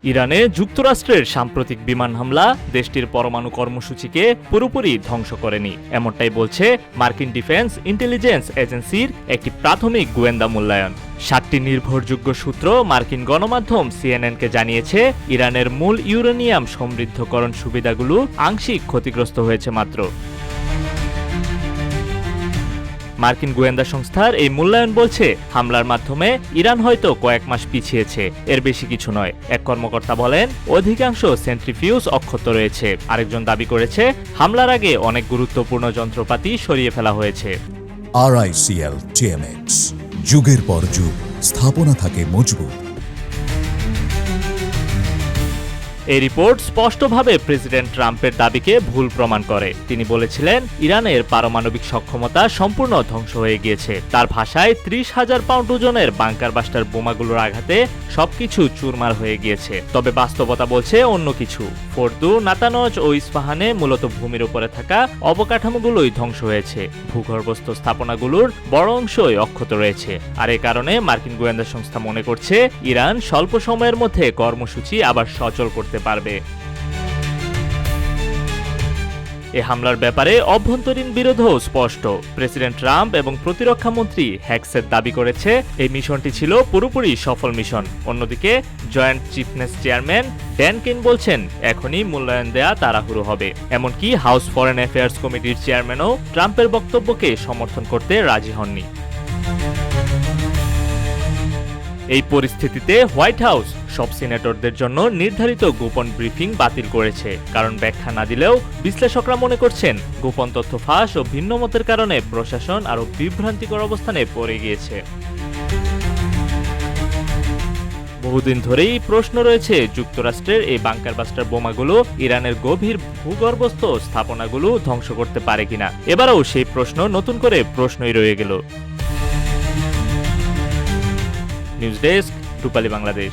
ইরানে যুক্তরাষ্ট্রের সাম্প্রতিক বিমান হামলা দেশটির পরমাণু কর্মসূচিকে পুরোপুরি ধ্বংস করেনি, এমনটাই বলছে মার্কিন ডিফেন্স ইন্টেলিজেন্স এজেন্সির একটি প্রাথমিক গোয়েন্দা মূল্যায়ন। 7টি নির্ভরযোগ্য সূত্র মার্কিন গণমাধ্যম সিএনএনকে জানিয়েছে, ইরানের মূল ইউরেনিয়াম সমৃদ্ধকরণ সুবিধাগুলো আংশিক ক্ষতিগ্রস্ত হয়েছে মাত্র। মার্কিন গোয়েন্দা সংস্থার এই মূল্যায়ন বলছে, হামলার মাধ্যমে ইরান হয়তো কয়েক মাস পিছিয়েছে, এর বেশি কিছু নয়। এক কর্মকর্তা বলেন, অধিকাংশ সেন্ট্রিফিউজ অক্ষত রয়েছে। আরেকজন দাবি করেছে, হামলার আগে অনেক গুরুত্বপূর্ণ যন্ত্রপাতি সরিয়ে ফেলা হয়েছে। RICL TMX, যুগের পর যুগ স্থাপনা থাকে মজবুত। এই রিপোর্ট স্পষ্টভাবে প্রেসিডেন্ট ট্রাম্পের দাবিকে ভুল প্রমাণ করে। তিনি বলেছিলেন, ইরানের পারমাণবিক সক্ষমতা সম্পূর্ণ ধ্বংস হয়ে গিয়েছে। তার ভাষায় 30,000 পাউন্ড ওজনের বাংকার বাস্টার বোমাগুলোর আঘাতে সবকিছু চুরমার হয়ে গিয়েছে। তবে বাস্তবতা বলছে অন্য কিছু। ফোর্দু, নাতানজ ও ইস্পাহানে মূলত ভূমির উপরে থাকা অবকাঠামোগুলোই ধ্বংস হয়েছে। ভূগর্ভস্থ স্থাপনাগুলোর বড় অংশই অক্ষত রয়েছে। আর এ কারণে মার্কিন গোয়েন্দা সংস্থা মনে করছে, ইরান স্বল্প সময়ের মধ্যে কর্মসূচি আবার সচল করতে পারবে। এ হামলার ব্যাপারে অভ্যন্তরীণ বিরোধও স্পষ্ট। প্রেসিডেন্ট ট্রাম্প এবং প্রতিরক্ষা মন্ত্রী হ্যাকসেট দাবি করেছে, এই মিশনটি ছিল পুরোপুরি সফল মিশন। অন্যদিকে জয়েন্ট চিফনেস চেয়ারম্যান ড্যান কেন বলছেন, এখনই মূল্যায়ন দেয়া তাড়াহুড়ো হবে। এমনকি হাউস ফরেন অ্যাফেয়ার্স কমিটির চেয়ারম্যানও ট্রাম্পের বক্তব্যকে সমর্থন করতে রাজি হননি। এই পরিস্থিতিতে হোয়াইট হাউস সব সিনেটরদের জন্য নির্ধারিত গোপন ব্রিফিং বাতিল করেছে। কারণ ব্যাখ্যা না দিলেও বিশ্লেষকরা মনে করছেন, গোপন তথ্য ফাঁস ও ভিন্ন মতের কারণে প্রশাসন আরও বিভ্রান্তিকর অবস্থানে পড়ে গিয়েছে। বহুদিন ধরেই প্রশ্ন রয়েছে, যুক্তরাষ্ট্রের এই বাংকার বাস্টার বোমাগুলো ইরানের গভীর ভূগর্ভস্থ স্থাপনাগুলো ধ্বংস করতে পারে কিনা। এবারও সেই প্রশ্ন নতুন করে প্রশ্নই রয়ে গেল। নিউজ ডেস্ক, রূপালী বাংলাদেশ।